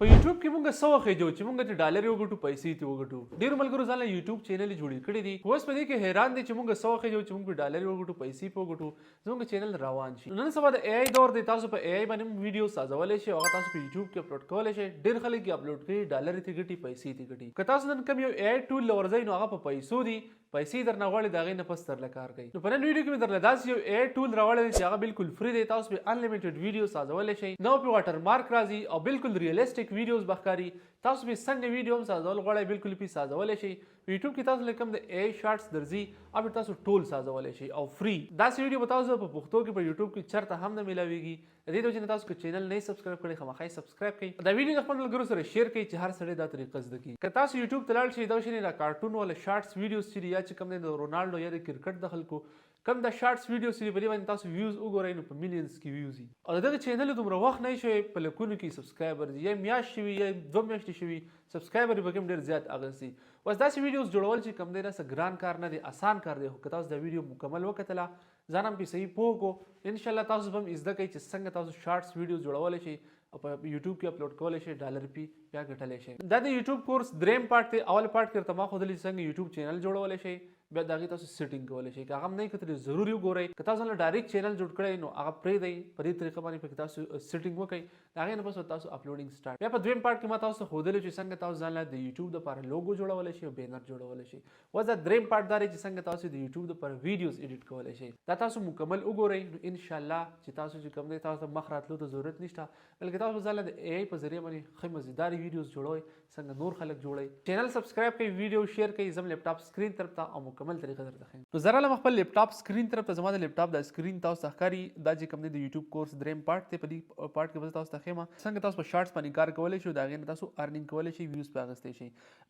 په یوټیوب کې مونږ څه وخت جو چې مونږ ته ډالر وګټو پیسې ته وګټو ډیر ملګرو ځان له یوټیوب چینل جوړې کړې دي اوس په دې کې حیران دي چې مونږ څه وخت جو چې مونږ په ډالر وګټو پیسې په وګټو زموږ چینل روان شي نن سبا د AI دور دی تاسو په AI باندې ویډیو سازولای شئ او تاسو په یوټیوب کې اپلوډ کولای شئ ډیر خلک یې اپلوډ کوي ډالر ته ګټي پیسې ته ګټي که تاسو نن کوم یو AI ټول لورځئ نو هغه په پیسو دی پیسې درنه غواړي دا غي نه پس تر لکار کوي نو په نن ویډیو کې مې درله داسې یو AI ټول راوړی چې هغه بالکل فری دی تاسو به انلیمیټډ ویډیو سازولای شئ نو په واټر مارک راځي او بالکل ریئلیسټک ویډیوز بخکاری تاسو به څنګه ویډیو هم سازول غواړئ بالکل په سازولای شئ یوټیوب کې تاسو لکم د AI شارټس درځي او تاسو ټول سازولای شئ او فری دا سې ویډیو به تاسو په پښتو کې په یوټیوب کې چرته هم نه ملاويږي د دې وجه نه تاسو که چینل نه سبسکرایب کړئ خامخا سبسکرایب کړئ دا ویډیو خپل ملګرو سره شیر کړئ چې هر سړی دا طریقه زده کړي که تاسو یوټیوب ته لاړ شئ دا شنه کارټون ولا شارټس ویډیوز چې یا چې کوم د رونالډو یا د کرکټ د خلکو کم د شارټس ویډیو سری په باندې تاسو ویوز وګورئ نو په میلیونز کې ویوز دي او دغه چینل دومره وخت نه شي په لکونو کې سبسکرایبر یا میاشت شوی یا 2 میاشتې شوی سبسکرایبر به کوم ډیر زیات اغسي وس داسې ویډیوز جوړول چې کم دی نه ګران کار نه دی آسان کار دی خو تاسو دا ویډیو مکمل وکړه ځانم په صحیح پوه کو ان شاء الله تاسو هم زده کوئ چې څنګه تاسو شارټس ویډیوز جوړول شي او په یوټیوب کې اپلوډ کولای شئ ډالر پی یا ګټلای شئ دا د یوټیوب کورس دریم پارت دی اول پارت کې تما خو د څنګه یوټیوب چینل جوړولای شئ بیا دغه تاسو سیټینګ کولای شئ که هغه نه کتل ضروري وګورئ که تاسو نه ډایرکټ چینل جوړ کړئ نو هغه پرې دی په دې طریقه باندې په تاسو سیټینګ وکړئ هغه نه پس تاسو اپلوډینګ سٹارټ بیا په دویم پارت کې ما تاسو خو دل چې څنګه تاسو ځان له د یوټیوب د لپاره لوګو جوړولای شئ او بینر جوړولای شئ وځه دریم پارت دا چې څنګه تاسو د یوټیوب د لپاره ویډیوز ایډیټ کولای شئ دا تاسو مکمل وګورئ نو ان شاء الله چې تاسو چې کوم دی تاسو مخ راتلو ته ضرورت نشته بلکې تاسو ځان له AI په ذریعہ باندې خې مزیدار ویډیوز جوړوي څنګه نور خلک جوړي چینل سبسکرایب کړئ ویډیو شیر کړئ زم لپټاپ سکرین طرف ته او مکمل طریقه درته خیم نو زرا خپل لپټاپ سکرین طرف ته زما د لپټاپ د سکرین تاسو ښکاری دا چې کوم دی د یوټیوب کورس دریم پارت ته په دې پارت کې تاسو ته خیمه څنګه تاسو په شارټس باندې کار کولای شئ دا غین تاسو ارنینګ کولای شئ ویوز په اغستې شئ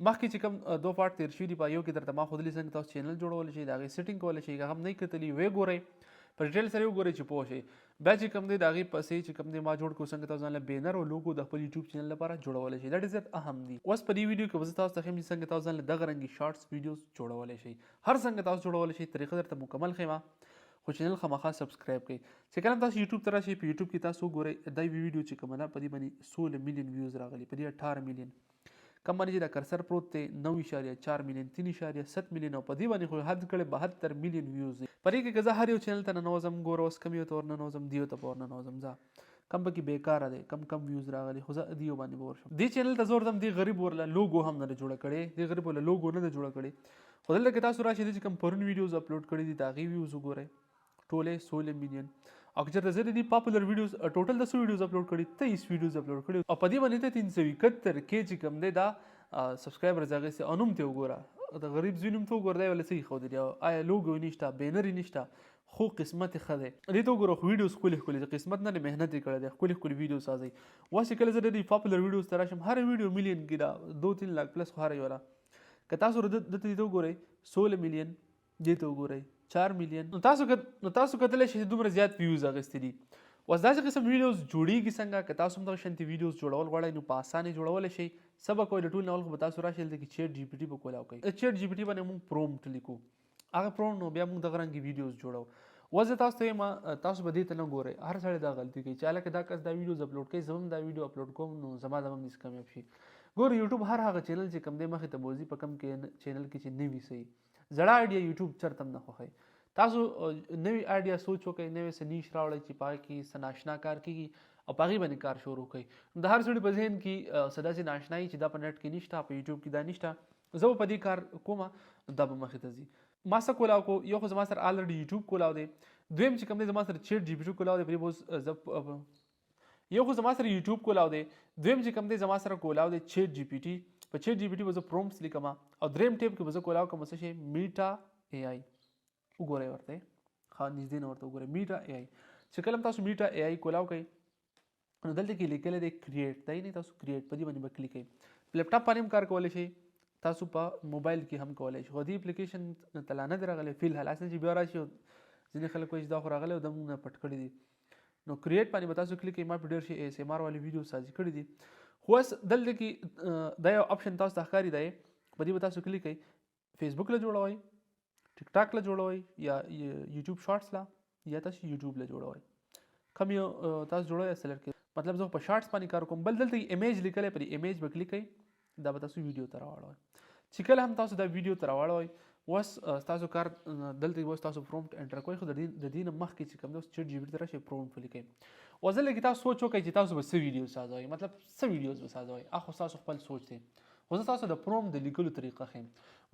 مخکې چې کوم دوه پارت تیر شي دی په یو کې درته ما خو دلی څنګه تاسو چینل جوړول شئ دا غي سیټینګ کولای شئ هغه نه کتلی وی ګورئ په ډیټیل سره وګورئ چې پوه شئ بیا چې کوم دی د هغې پسې چې کوم دی ما جوړ کړو څنګه تاسو ځان له بینر او لوګو د خپل یوټیوب چینل لپاره جوړولی شئ دا ډېر زیات اهم دي اوس په دې ویډیو کې به زه تاسو ته ښیم چې څنګه تاسو ځان له دغه رنګې شارټس ویډیوز جوړولی شئ هر څنګه تاسو جوړولی شئ طریقه درته مکمل ښیم خو چینل خامخا سبسکرایب کړئ چې کله تاسو یوټیوب ته راشئ په یوټیوب کې تاسو وګورئ دا ویډیو چې کومه ده په دې باندې 16 میلیون ویوز راغلي په دې 18 میلیون کم باندې چې دا کرسر پروت دی 9.4 میلیون 3.7 میلیون او په دې باندې خو حد کړی 72 میلیون ویوز دي په دې کې که زه هر یو چینل ته ننوځم ګوره اوس کم یو ته ورننوځم دیو ته به ورننوځم ځه کم پکې بیکاره دی کم ویوز راغلي خو زه دیو باندې به ورشم دې چینل ته زه ورځم دې غریب ورله لوګو هم نه ده جوړه کړې دې غریب ورله لوګو نه ده جوړه کړې خو دلته کې تاسو راشئ دې چې کوم پرون ویډیوز اپلوډ کړي دي د هغې ویوز وګورئ ټولې 16 میلیون او که چېرته زه د دې پاپولر ویډیوز ټوټل د څو ویډیوز اپلوډ کړي 23 ویډیوز اپلوډ کړي او په دې باندې ته 371 کې چې کوم دی دا سبسکرایبرز هغې سي انوم ته وګوره د غریب زوی نوم ته وګوره دی ولې څه ایښودلي آیا لوګو نشته بینر یې نشته خو قسمت ښه دی دې ته وګوره خو ویډیوز ښکلي ښکلي قسمت نه دی محنت یې کړی دی ښکلي ښکلي ویډیو سازئ اوس چې کله زه د دې پاپولر ویډیوز ته راشم هر ویډیو میلیون کې ده 2-3 لاک پلس خو هر یو ده که تاسو دلته دې ته وګورئ 16 میلیون دې ته وګورئ 4 میلیون نو تاسو کتلی شئ دومره زیات ویوز اخیستي دي اوس داسې قسم ویډیوز جوړیږي څنګه که تاسو هم دغه شانتې ویډیوز جوړول غواړئ نو په اسانۍ جوړولی شئ څه به کوئ د ټول نه اول خو به تاسو راشئ دلته کې چیټ جی پي ټي به کولاو کوئ چیټ جی پي ټي باندې موږ پرومپټ لیکو هغه پرومپټ نو بیا موږ دغه رنګې ویډیوز جوړو اوس زه تاسو ته یم تاسو به دې ته نه ګورئ هر سړی دا غلطي کوي چې هلکه دا کس دا ویډیوز اپلوډ کوي زه هم دا ویډیو اپلوډ کوم نو زما هم داسې کامیاب شي ګوره یوټیوب هر هغه چینل چې کم دی مخې ته بوځي په کم کې چینل کې چې نه وي صحیح زړه آیډیا یوټیوب چرته هم نه خوښوي تاسو نوی آیډیا سوچ وکړئ نوی څه نیش راوړئ چې په هغې کې څه ناشنا کار کېږي او په هغې باندې کار شروع کړئ د هر سړي په ذهن کې څه داسې ناشنایي چې دا په نیټ کې نشته په یوټیوب کې دا نشته زه به په دې کار کومه دا به مخې ته ځي ما څه کولاو کو یو خو زما سره الریډي یوټیوب کولاو دی دویم چې کوم دی زما سره چیټ جی پي ټي کولاو دی پرې یو خو زما سره یوټیوب کولاو دی دویم چې کوم دی زما سره کولاو دی چیټ جی پي ټي په چیټ جی پي ټي به زه پرومپټس لیکم او دریم ټیپ کې به زه کولاو کوم څه شی میټا AI وګورئ ورته ښه نږدې نه ورته وګورئ میټا AI چې کله تاسو میټا AI کولاو کوئ نو دلته کې لیکلی دی کریټ دی نه تاسو کریټ په دې باندې به کلیک کوئ په لیپټاپ باندې هم کار کولی شئ تاسو په موبایل کې هم کولی شئ خو دې اپلیکیشن ته لا نه دی راغلی فی الحال اصل چې بیا راشي ځینې خلک وایي چې دا خو راغلی او دا موږ نه پټ کړي دي نو کریټ باندې به تاسو کلیک کوئ ما په ډېر شي ASMR والي ویډیو سازي کړي دي خو اوس دلته کې دا یو اپشن تاسو ته ښکاري دی په دې به تاسو کلیک کوئ فیسبوک له جوړوئ ټیک ټاک له جوړوئ یا یوټیوب شارټس له یا تاسو یوټیوب له جوړوئ کوم یو تاسو جوړوئ سلیکټ کړئ مطلب زه په شارټس باندې کار کوم. بل دلته ایمیج لیکلی پر ایمیج به کلیک کړئ دا به تاسو ویډیو ته راوړوئ. چې کله هم تاسو دا ویډیو ته راوړوئ اوس تاسو کار دلته اوس تاسو پرومپټ انټر کوئ خو د دې نه مخکې چې کوم دی اوس چیټ جی پي ټي ته راشئ پرومپټ ولیکئ. اوس دلته کې تاسو سوچ وکړئ چې تاسو به څه ویډیو سازوئ مطلب څه ویډیوز به سازوئ هغه خو تاسو خپل سوچ دی. خو زه تاسو د پرومپټ د لیکلو طریقه ښیم.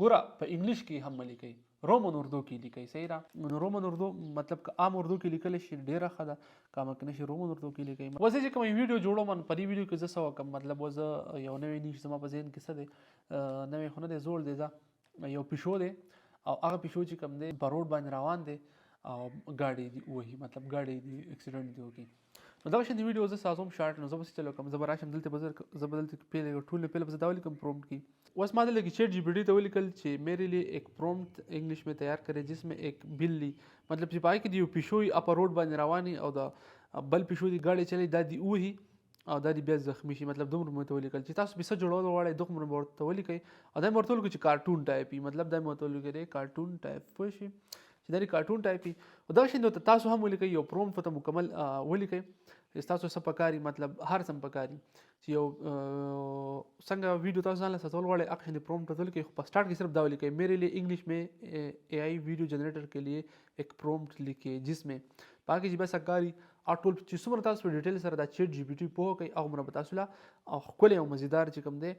ګوره په انګلیش کې هم لیکئ رومن اردو کې لیکئ صحیح ده. نو رومن اردو مطلب که عام اردو کې لیکلی شي ډېره ښه ده که مکنه شي رومن اردو کې لیکئ. اوس چې کوم ویډیو جوړوم په دې ویډیو کې زه څه وکړم مطلب اوس زه یو نوی نیش زما په ذهن کې څه دی نوی خو نه دی زوړ دی زه یو پیشو دی او هغه پیشو چې کوم دی په روډ باندې روان دی او ګاډی دی وهي مطلب ګاډی دی اکسیډنټ دی وکړي. نو دغه شان د ویډیو زه سازوم شارټ نو زه به څه چلو کوم زه به راشم دلته به زه به دلته پیل ټول پیل به زه دا ولیکم پرومپټ کې. اوس ما دلته کې چیٹ جی پی ٹی ته ولیکل چې میرے لیے ایک پرومپٹ انګلیش میں تیار کرے جس میں ایک بلی مطلب چې پای کې دی یو پیشو اپ روډ باندې رواني او دا بل پیشو دی ګاډی چلی دا دی وهي او دا دی بیا زخمی شي مطلب دومره مو ته ولیکل چې تاسو به څه جوړول غواړئ دومره مو ورته ولیکئ او دا مو ورته ولیکئ چې کارټون ټایپ مطلب دا مو ورته ولیکئ کارټون ټایپ پوه شئ چې دا کارټون ټایپ او دا شین تاسو هم ولیکئ یو پرومپټ ته مکمل ولیکئ تاسو څه پکاري مطلب هر څه پکاري چې یو څنګه ویډیو تاسو ځان له ساتل غواړئ هغه شان پرومپټ ته ولیکئ خو په سٹارټ کې صرف دا ولیکئ میرے لیے انګلیش میں اے آئی ویډیو جنریټر کے لیے ایک پرومپٹ لیکئ جس میں باقي چې بس کاری او ټول چې څومره تاسو په ډیټیل سره دا چیټ جی پی ټي پوه کوي هغه مربع تاسو لا او ښکلی او مزیدار چې کوم دی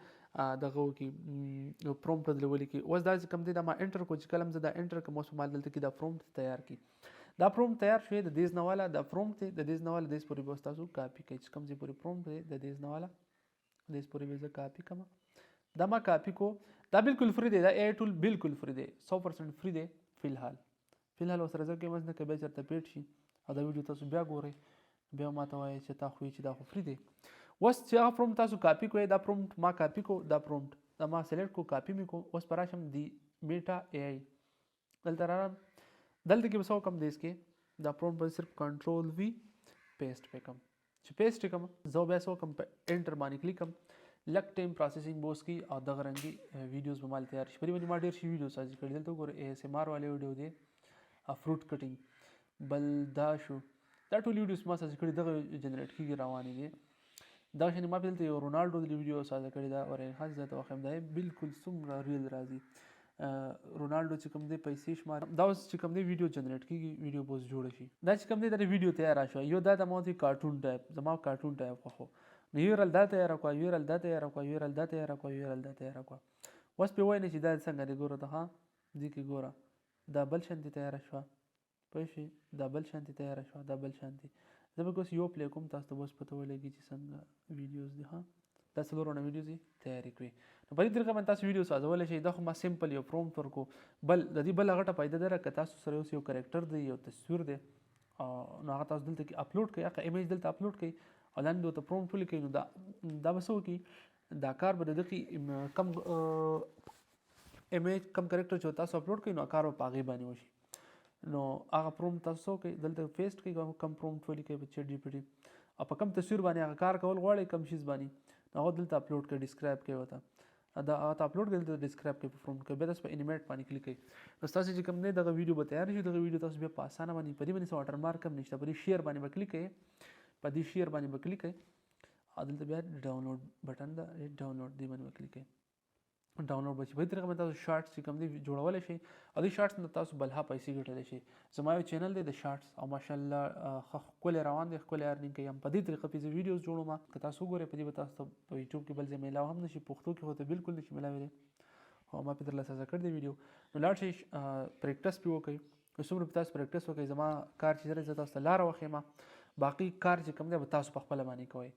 دغه وکړي پرومپټ بدلول ولیکي. اوس دا چې کوم دی دا ما انټر کو چې کله زه دا انټر کوم اوس په مال دلته کې دا پرومپټ تیار کړي. دا پرومپټ تیار شوی د دې نه والا دا پرومپټ دی د دې نه والا د دې پورې به تاسو کاپي کوئ چې کوم ځای پورې پرومپټ دی د دې نه والا د دې پورې به زه کاپي کوم دا ما کاپي کو دا بالکل فری دی دا اے ټول بالکل فری دی 100% فری دی فی الحال وسره زه کې مزنه کې به چرته پیټ شي او دا ویډیو تاسو بیا ګورئ بیا ماته وایي چې تا خو چې دا خو فری دی. اوس چې هغه پرومپټ تاسو کاپي کوئ دا پرومپټ ما کاپي کو دا پرومپټ دا ما سلیکټ کو کاپي مې کو اوس پر راشم دی میټا اے آی دلته راغلم دلته کې به څه وکړم دی کې دا پرومپټ به صرف کنټرول وی پیسټ پې کوم چې پیسټ کوم زه بیا څه وکړم په انټر باندې کلیک کوم لږ ټایم پروسیسینګ به وسکي او دغه رنګي ویډیوز به مال تیار شي. په دې باندې ما ډېر شي ویډیو سازي کړي دلته وګورئ اے اس ایم آر والے ویډیو دی فروټ کټینګ بل دا شو دا ټول ویډیوز ما سازي کړي دغه جنریټ کېږي روانې دي دا شان ما په دلته یو رونالډو د ویډیو سازي کړي دا ورې خاص زه ته واخم دا بالکل څومره ریل راځي رونالډو چې کوم دی پیسې شمار دا اوس چې کوم دی ویډیو جنریټ کېږي ویډیو بوس جوړ شي دا چې کوم دی د ویډیو تیار شو یو دا د مو کارټون ټایپ زما کارټون ټایپ خو نو یورل دا تیار کو یورل دا تیار کو یورل دا تیار کو یورل دا تیار کو اوس په وای نه چې دا څنګه دی ګوره ته ها دې کې ګوره دا بل شانتي تیار شو پوه شئ دا بل شانتي تیار شو دا بل شانتي زه به اوس یو پلی کوم تاسو ته اوس پته ولګي چې څنګه ویډیوز دي ها دا څلورونه ویډیوز دي تیاری کړئ. نو په دې طریقه باندې تاسو ویډیو سازولی شئ دا خو ما سمپل یو پرومپټ ورکو بل د دې بله غټه فایده ده که تاسو سره اوس یو کرکټر دی یو تصویر دی نو هغه تاسو دلته کې اپلوډ کړئ هغه ایمیج دلته اپلوډ کړئ او لاندې ورته پرومپټ ولیکئ نو دا به څه وکړي دا کار به د دغې کم ایمیج کم کرکټر چې تاسو اپلوډ کړئ نو کار به په هغې باندې وشي. نو هغه پرومپټ تاسو څه وکړئ دلته پیسټ کړئ کم پرومپټ ولیکئ په چیټ جی پی ټي او په کم تصویر باندې هغه کار کول غواړئ کم شیز باندې هغه دلته اپلوډ کړئ ډسکرایب کړئ ورته دا هغه اپلوډ کړئ دلته ډسکرایب کړئ په پرومپټ کې بیا تاسو په انیمیټ باندې کلیک کړئ نو ستاسو چې کوم دی دغه ویډیو به تیار شي دغه ویډیو تاسو بیا په اسانه باندې په دې باندې څه واټر مارک هم نشته په دې شیر باندې به کلیک کړئ په دې شیر باندې به کلیک کړئ او دلته بیا ډاونلوډ بټن ده ډاونلوډ دې باندې به کلیک کړئ ډاونلوډ بشي. په دې طریقه باندې تاسو شارټس چې کوم دی جوړولی شئ او دې شارټس نه تاسو بلها پیسې ګټلی شئ. زما یو چینل دی د شارټس او ماشاءالله ښه ښکلی روان دی ښکلی ارنینګ کوي هم په دې طریقه پې زه ویډیوز جوړوم که تاسو وګورئ په دې به تاسو ته په یوټیوب کې بل ځای میلاو هم نه شي پښتو کې خو ته بالکل نه شي میلاولی او ما پې درله سازه کړی دی ویډیو نو لاړ شئ پریکټس پې وکړئ څومره پې تاسو پریکټس وکړئ زما کار چې زه تاسو ته لاره وښیم باقي کار چې کوم دی به تاسو په خپله باندې کوئ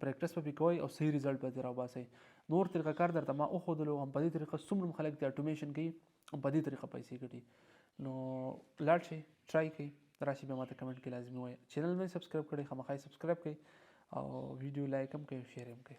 پریکټس به پې کوئ او صحیح رزلټ به ترې راوباسئ. نور طریقه کار درته ما وښودلو هم په دې طریقه څومره خلک د اټومیشن کوي هم په دې طریقه پیسې ګټي نو لاړ شئ ټرای کړئ راشي بیا ماته کمنټ کې لازمي وایي چینل مې سبسکرایب کړئ خامخا یې سبسکرایب کړئ او ویډیو لایک هم کړئ او شیر هم کړئ.